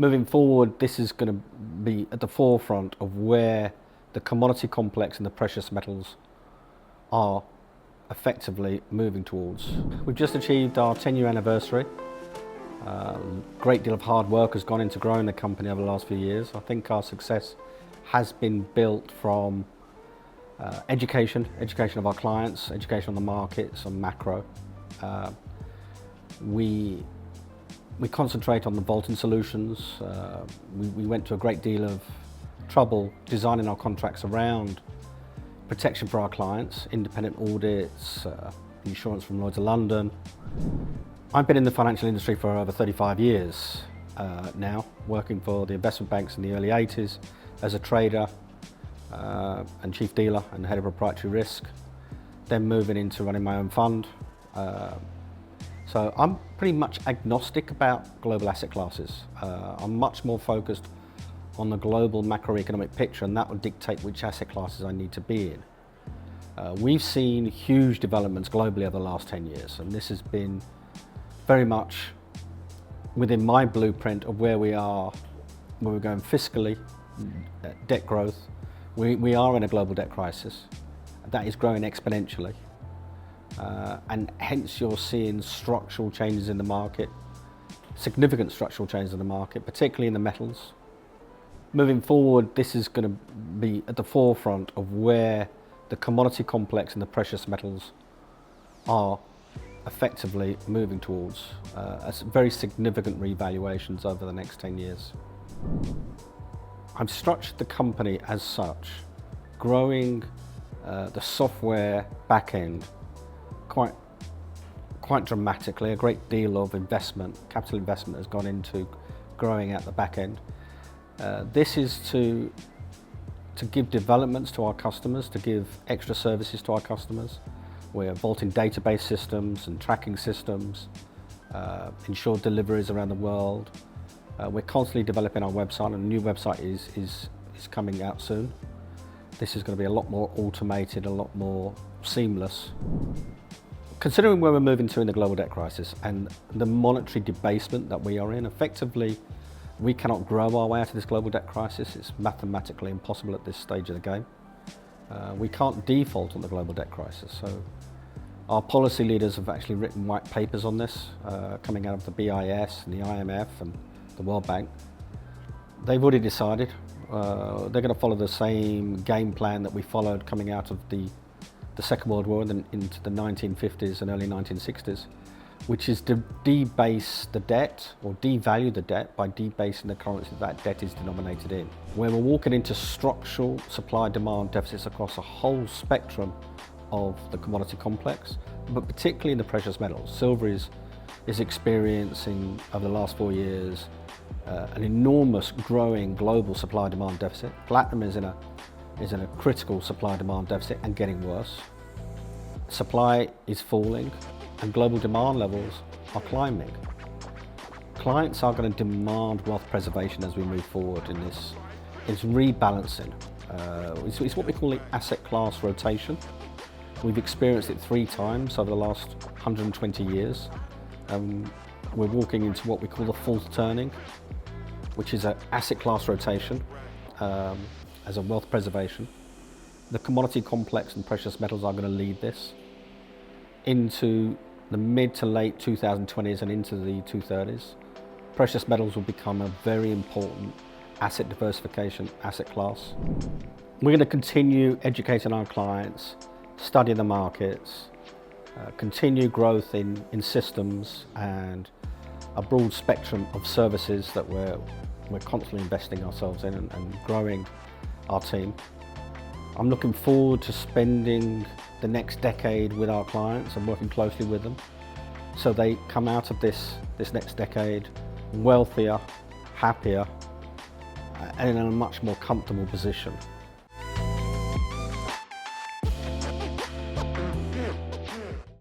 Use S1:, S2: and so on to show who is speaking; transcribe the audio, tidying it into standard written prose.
S1: Moving forward, this is going to be at the forefront of where the commodity complex and the precious metals are effectively moving towards. We've just achieved our 10-year anniversary. A great deal of hard work has gone into growing the company over the last few years. I think our success has been built from education of our clients, education on the markets, on macro. We concentrate on the vaulting solutions. We went to a great deal of trouble designing our contracts around protection for our clients, independent audits, insurance from Lloyd's of London. I've been in the financial industry for over 35 years now, working for the investment banks in the early 80s as a trader and chief dealer and head of proprietary risk, then moving into running my own fund. So I'm pretty much agnostic about global asset classes. I'm much more focused on the global macroeconomic picture, and that will dictate which asset classes I need to be in. We've seen huge developments globally over the last 10 years, and this has been very much within my blueprint of where we are, where we're going fiscally, debt growth. We are in a global debt crisis. That is growing exponentially. And hence you're seeing structural changes in the market, significant structural changes in the market, particularly in the metals. Moving forward, this is going to be at the forefront of where the commodity complex and the precious metals are effectively moving towards very significant revaluations over the next 10 years. I've structured the company as such, growing the software back end quite dramatically. A great deal of investment, capital investment has gone into growing out the back end. This is to give developments to our customers, to give extra services to our customers. We're vaulting database systems and tracking systems, ensure deliveries around the world. We're constantly developing our website, and a new website is coming out soon. This is going to be a lot more automated, a lot more seamless. Considering where we're moving to in the global debt crisis and the monetary debasement that we are in, effectively we cannot grow our way out of this global debt crisis. It's mathematically impossible at this stage of the game. We can't default on the global debt crisis. So our policy leaders have actually written white papers on this, coming out of the BIS and the IMF and the World Bank. They've already decided they're going to follow the same game plan that we followed coming out of the Second World War and then into the 1950s and early 1960s, which is to debase the debt or devalue the debt by debasing the currency that debt is denominated in. Where we're walking into structural supply-demand deficits across a whole spectrum of the commodity complex, but particularly in the precious metals. Silver is experiencing, over the last 4 years, an enormous growing global supply-demand deficit. Platinum is in a critical supply-demand deficit and getting worse. Supply is falling and global demand levels are climbing. Clients are going to demand wealth preservation as we move forward in this. It's rebalancing. It's what we call the asset class rotation. We've experienced it 3 times over the last 120 years. We're walking into what we call the fourth turning, which is an asset class rotation as a wealth preservation. The commodity complex and precious metals are going to lead this into the mid to late 2020s and into the 2030s. Precious metals will become a very important asset diversification asset class. We're going to continue educating our clients, study the markets, continue growth in systems and a broad spectrum of services that we're constantly investing ourselves in and growing our team. I'm looking forward to spending the next decade with our clients and working closely with them so they come out of this next decade wealthier, happier, and in a much more comfortable position.